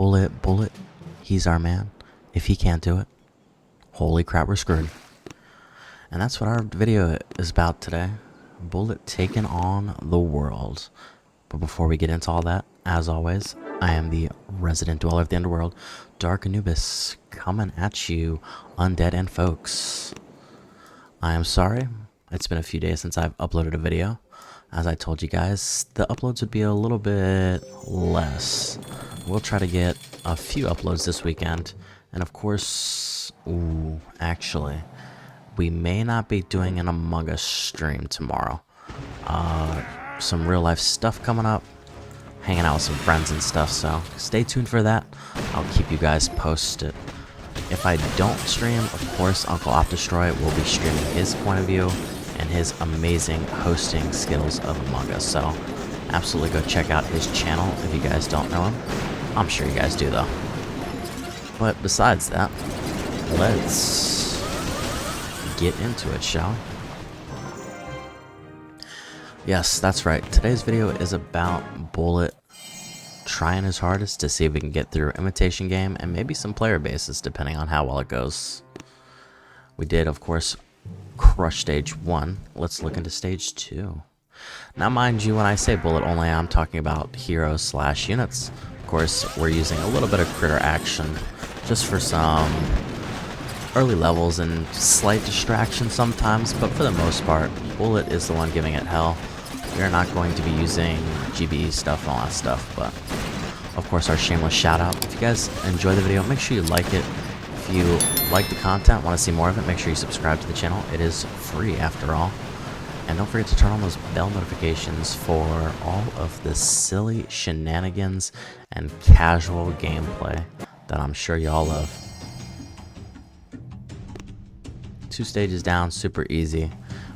Bullit, he's our man. If he can't do it, holy crap, we're screwed. And that's what our video is about today. Bullit taking on the world. But before we get into all that, as always, I am the resident dweller of the underworld, Dark Anubis, coming at you, undead and folks. I am sorry, it's been a few days since I've uploaded a video. As I told you guys, the uploads would be a little bit less. We'll try to get a few uploads this weekend. And of course, actually, we may not be doing an Among Us stream tomorrow. Some real life stuff coming up. Hanging out with some friends and stuff, so stay tuned for that. I'll keep you guys posted. If I don't stream, of course, Uncle Opdestroy will be streaming his point of view and his amazing hosting skills of Among Us. So absolutely go check out his channel if you guys don't know him. I'm sure you guys do though. But besides that, let's get into it, shall we? Yes, that's right. Today's video is about Bullit trying his hardest to see if we can get through Imitation game and maybe some player bases depending on how well it goes. We did, of course, crush stage 1. Let's look into stage 2. Now, mind you, when I say Bullit only, I'm talking about heroes / units. Of course, we're using a little bit of critter action just for some early levels and slight distraction sometimes, but for the most part, Bullit is the one giving it hell. We're not going to be using GB stuff and all that stuff, but of course our shameless shout out. If you guys enjoy the video, make sure you like it. If you like the content, want to see more of it, make sure you subscribe to the channel. It is free after all. And don't forget to turn on those bell notifications for all of the silly shenanigans and casual gameplay that I'm sure y'all love. 2 stages down, super easy.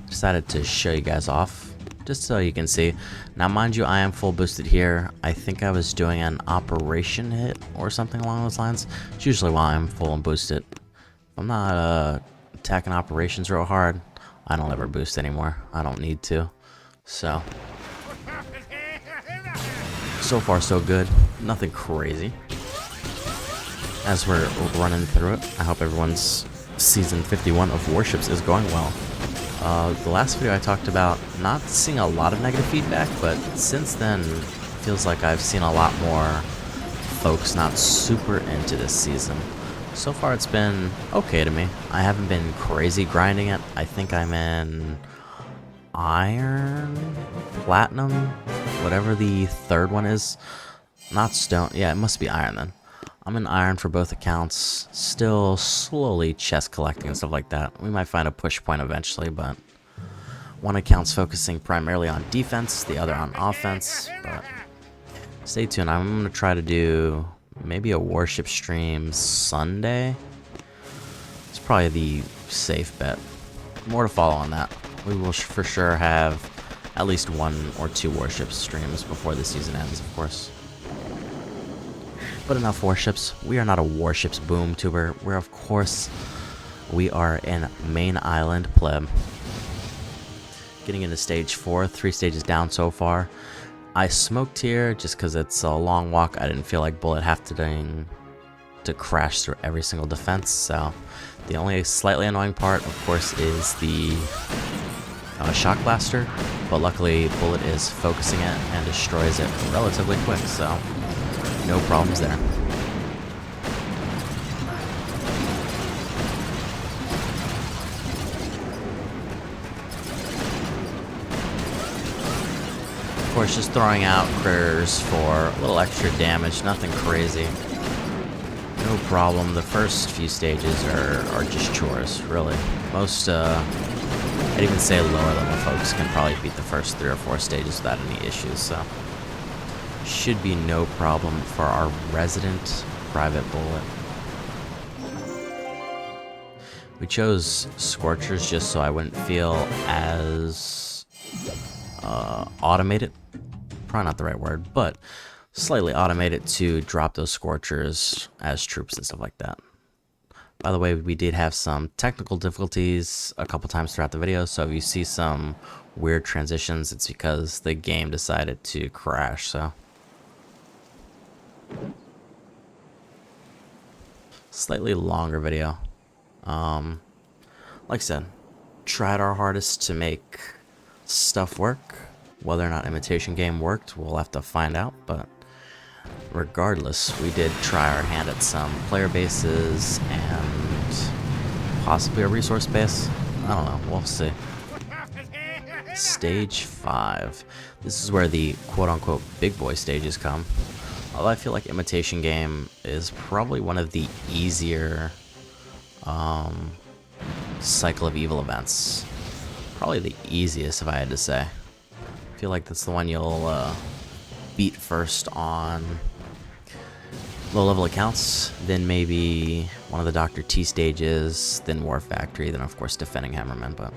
Decided to show you guys off just so you can see. Now mind you, I am full boosted here. I think I was doing an operation hit or something along those lines. It's usually why I'm full and boosted. If I'm not attacking operations real hard, I don't ever boost anymore. I don't need to. So far so good. Nothing crazy. As we're running through it, I hope everyone's Season 51 of Warships is going well. The last video I talked about not seeing a lot of negative feedback, but since then, feels like I've seen a lot more folks not super into this season. So far it's been okay to me. I haven't been crazy grinding it. I think I'm in Iron, Platinum, whatever the third one is. Not Stone. Yeah, it must be Iron then. I'm in Iron for both accounts, still slowly chest collecting and stuff like that. We might find a push point eventually, but one account's focusing primarily on defense, the other on offense, but stay tuned. I'm going to try to do maybe a Warship stream Sunday. It's probably the safe bet. More to follow on that. We will for sure have at least 1 or 2 Warship streams before the season ends, of course. But enough warships. We are not a warships boom tuber. We are in main island pleb. Getting into stage 4, 3 stages down so far. I smoked here just because it's a long walk. I didn't feel like Bullit having to crash through every single defense. So the only slightly annoying part, of course, is the shock blaster. But luckily, Bullit is focusing it and destroys it relatively quick. So no problems there. Of course, just throwing out critters for a little extra damage, nothing crazy. No problem. The first few stages are just chores, really. Most, I'd even say lower level folks can probably beat the first 3 or 4 stages without any issues, so should be no problem for our resident private Bullit. We chose Scorchers just so I wouldn't feel as automated. Probably not the right word, but slightly automated to drop those Scorchers as troops and stuff like that. By the way, we did have some technical difficulties a couple times throughout the video, so if you see some weird transitions, it's because the game decided to crash, so slightly longer video. Like I said, tried our hardest to make stuff work. Whether or not Imitation Game worked, we'll have to find out, but regardless, we did try our hand at some player bases and possibly a resource base. I don't know, we'll see. Stage 5. This is where the quote-unquote big boy stages come. Although I feel like Imitation Game is probably one of the easier Cycle of Evil events. Probably the easiest, if I had to say. I feel like that's the one you'll beat first on low-level accounts, then maybe one of the Dr. T stages, then War Factory, then of course Defending Hammerman, but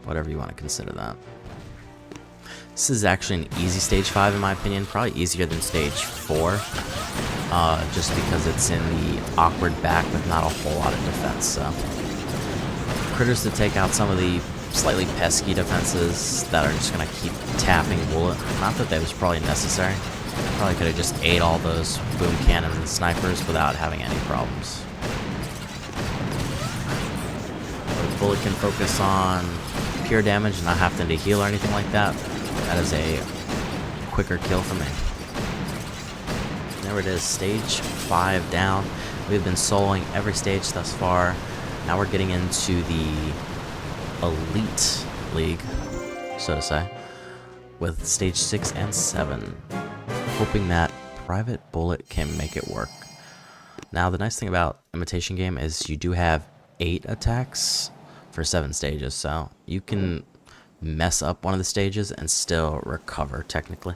whatever you want to consider that. This is actually an easy stage 5 in my opinion, probably easier than stage 4, just because it's in the awkward back with not a whole lot of defense. So critters to take out some of the slightly pesky defenses that are just going to keep tapping Bullit. Not that that was probably necessary. Probably could have just ate all those boom cannons and snipers without having any problems. But Bullit can focus on pure damage and not having to heal or anything like that. That is a quicker kill for me. There it is, stage 5 down. We've been soloing every stage thus far. Now we're getting into the Elite League, so to say, with stage 6 and 7. Hoping that Private Bullit can make it work. Now, the nice thing about Imitation Game is you do have 8 attacks for 7 stages, so you can mess up one of the stages and still recover, technically.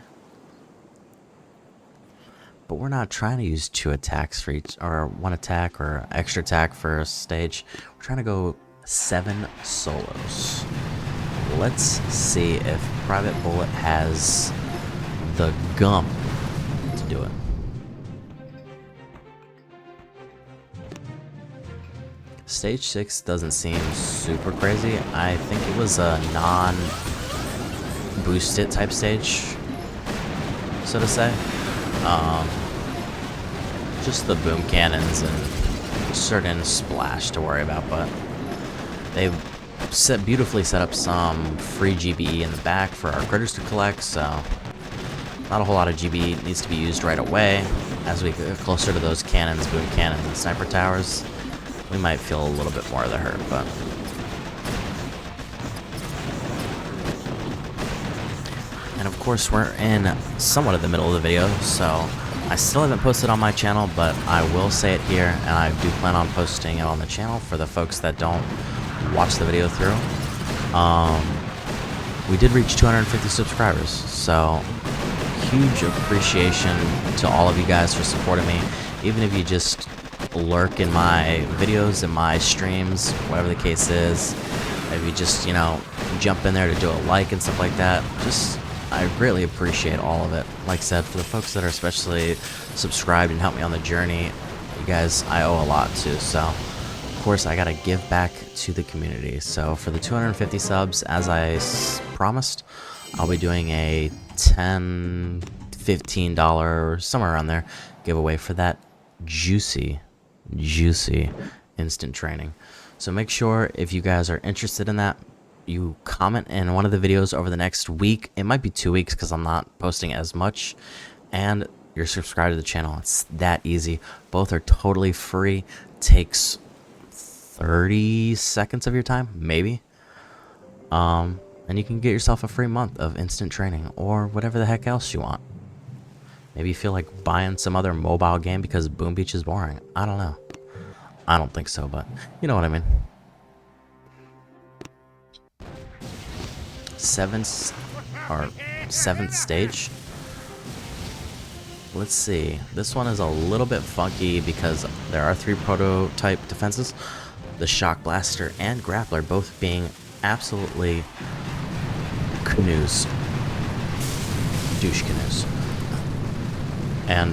But we're not trying to use 2 attacks for each, or 1 attack or extra attack for a stage. We're trying to go 7 solos. Let's see if Private Bullit has the gum to do it. Stage 6 doesn't seem super crazy. I think it was a non-boosted type stage, so to say. Just the boom cannons and certain splash to worry about, but they've beautifully set up some free GBE in the back for our critters to collect, so not a whole lot of GBE needs to be used right away. As we get closer to those cannons, boom cannons, and sniper towers, we might feel a little bit more of the hurt, but and of course we're in somewhat of the middle of the video, so I still haven't posted on my channel, but I will say it here, and I do plan on posting it on the channel for the folks that don't watch the video through. We did reach 250 subscribers, so huge appreciation to all of you guys for supporting me. Even if you just lurk in my videos and my streams, whatever the case is, if you just, you know, jump in there to do a like and stuff like that, just I greatly appreciate all of it. Like I said, for the folks that are especially subscribed and help me on the journey, you guys, I owe a lot to. So, of course, I gotta give back to the community. So, for the 250 subs, as I promised, I'll be doing a $10, $15, somewhere around there, giveaway for that juicy instant training. So make sure if you guys are interested in that, you comment in one of the videos over the next week. It might be 2 weeks because I'm not posting as much, and you're subscribed to the channel. It's that easy. Both are totally free. Takes 30 seconds of your time, maybe. And you can get yourself a free month of instant training or whatever the heck else you want. Maybe you feel like buying some other mobile game because Boom Beach is boring. I don't know. I don't think so, but you know what I mean. Seventh stage. Let's see. This one is a little bit funky because there are 3 prototype defenses. The Shock Blaster and Grappler both being absolutely canoes. Douche canoes. And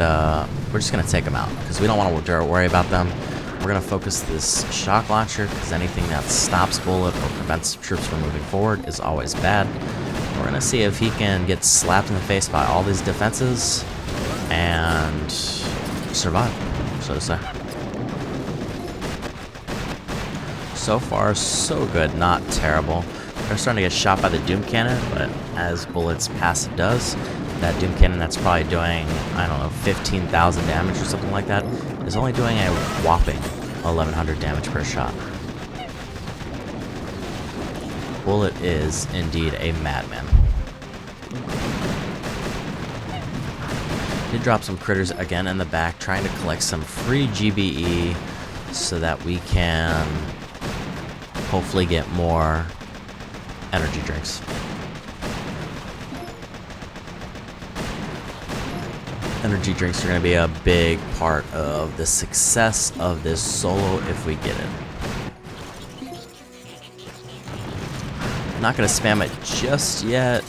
we're just going to take them out because we don't want to worry about them. We're going to focus this shock launcher because anything that stops Bullit or prevents troops from moving forward is always bad. We're going to see if he can get slapped in the face by all these defenses and survive. so to say. So far, so good, not terrible. They're starting to get shot by the Doom Cannon, but as Bullet's passive does, that Doom Cannon that's probably doing, I don't know, 15,000 damage or something like that, is only doing a whopping 1,100 damage per shot. Bullet is indeed a madman. Did drop some critters again in the back, trying to collect some free GBE so that we can hopefully get more energy drinks. Energy drinks are going to be a big part of the success of this solo if we get it. I'm not going to spam it just yet,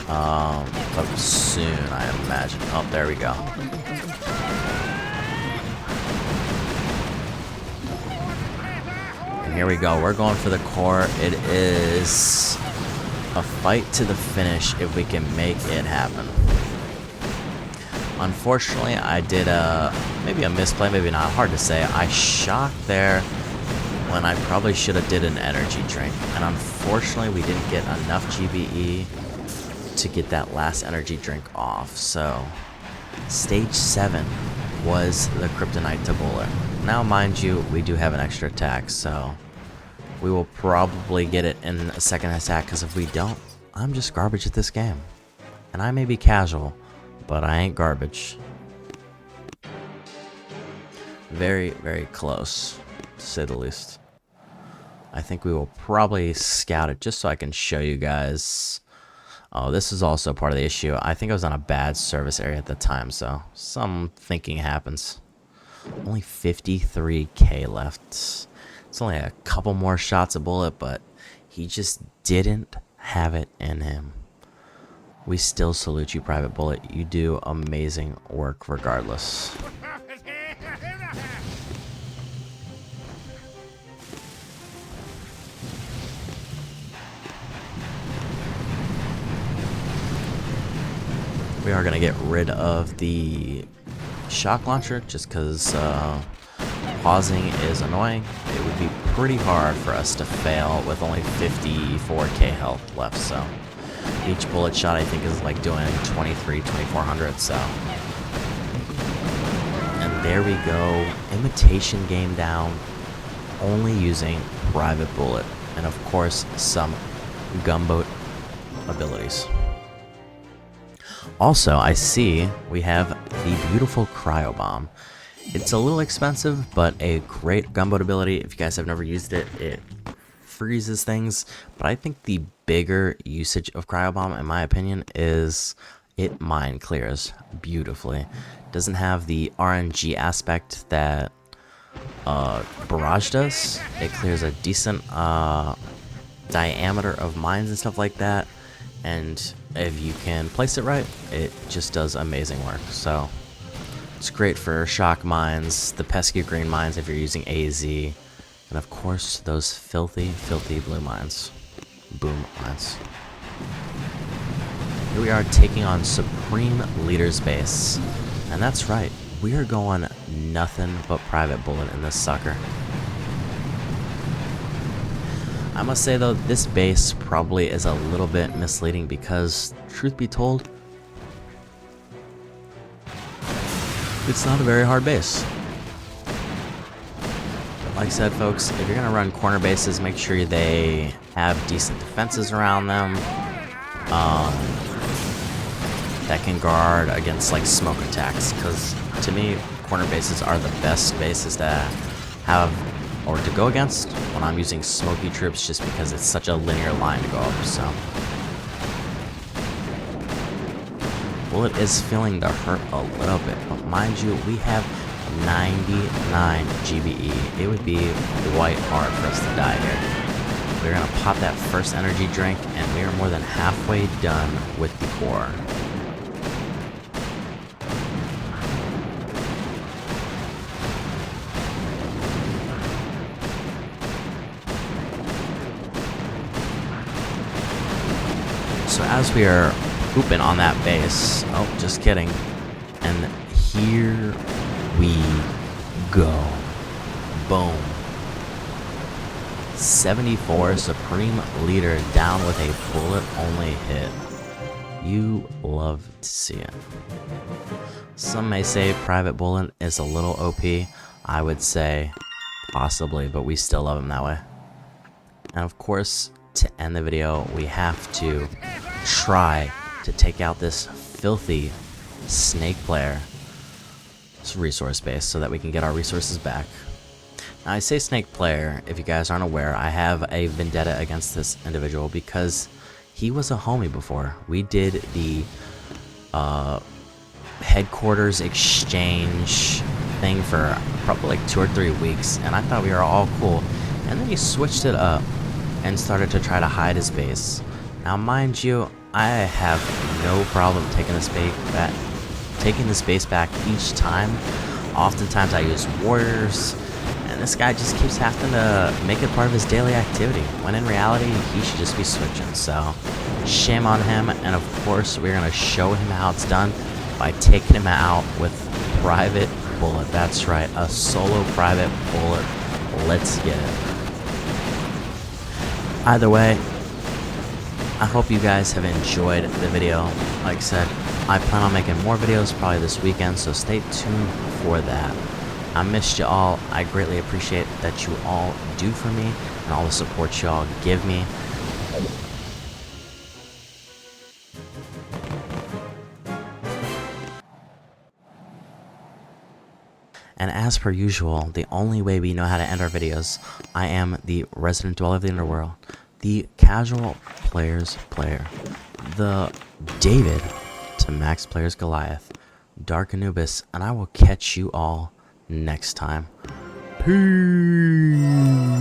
but soon, I imagine. Oh, there we go. And here we go. We're going for the core. It is a fight to the finish if we can make it happen. Unfortunately, I did maybe a misplay, maybe not. Hard to say. I shot there when I probably should have did an energy drink. And unfortunately, we didn't get enough GBE to get that last energy drink off. So, stage 7 was the kryptonite to Bullet. Now, mind you, we do have an extra attack, so we will probably get it in a second attack, because if we don't, I'm just garbage at this game. And I may be casual, but I ain't garbage. Very, very close, to say the least. I think we will probably scout it just so I can show you guys. Oh, this is also part of the issue. I think I was on a bad service area at the time, so some thinking happens. Only 53k left. It's only a couple more shots of Bullet, but he just didn't have it in him. We still salute you, Private Bullet. You do amazing work regardless. We are going to get rid of the shock launcher just because pausing is annoying. It would be pretty hard for us to fail with only 54k health left, so each bullet shot I think is like doing 2400, so. And there we go, imitation game down, only using Private Bullet, and of course some gunboat abilities. Also, I see we have the beautiful cryo bomb. It's a little expensive, but a great gunboat ability. If you guys have never used it, it freezes things. But I think the bigger usage of cryo bomb, in my opinion, is it mine clears beautifully. Doesn't have the RNG aspect that Barrage does. It clears a decent diameter of mines and stuff like that. And if you can place it right, it just does amazing work. So it's great for shock mines, the pesky green mines if you're using AZ, and of course those filthy, filthy blue mines. Boom mines. Here we are taking on Supreme Leader's base. And that's right, we are going nothing but Private Bullet in this sucker. I must say though, this base probably is a little bit misleading because, truth be told, it's not a very hard base. But like I said, folks, if you're going to run corner bases, make sure they have decent defenses around them that can guard against like smoke attacks, because to me, corner bases are the best bases to have or to go against when I'm using smoky troops, just because it's such a linear line to go up. So Bullet is feeling the hurt a little bit, but mind you, we have 99 GBE. It would be quite hard for us to die here. We're gonna pop that first energy drink, and we are more than halfway done with the core. So as we are pooping on that base, oh, just kidding, and here we Go. Boom. 74 Supreme Leader down with a bullet only hit. You love to see it. Some may say Private Bullet is a little OP. I would say possibly, but we still love him that way. And of course, to end the video, we have to try to take out this filthy snake player. It's resource based so that we can get our resources back. Now, I say snake player, if you guys aren't aware, I have a vendetta against this individual because he was a homie before. We did the headquarters exchange thing for probably like 2 or 3 weeks, and I thought we were all cool. And then he switched it up and started to try to hide his base. Now, mind you, I have no problem taking this base back each time. Oftentimes I use warriors, and this guy just keeps having to make it part of his daily activity, when in reality he should just be switching. So shame on him, and of course we're going to show him how it's done by taking him out with Private Bullet. That's right, a solo Private Bullet. Let's get it. Either way, I hope you guys have enjoyed the video. Like I said, I plan on making more videos probably this weekend, so stay tuned for that. I missed you all. I greatly appreciate that you all do for me and all the support you all give me. And as per usual, the only way we know how to end our videos, I am the resident dweller of the underworld, the casual player's player, the David to Max Player's Goliath, Dark Anubis, and I will catch you all next time. Peace.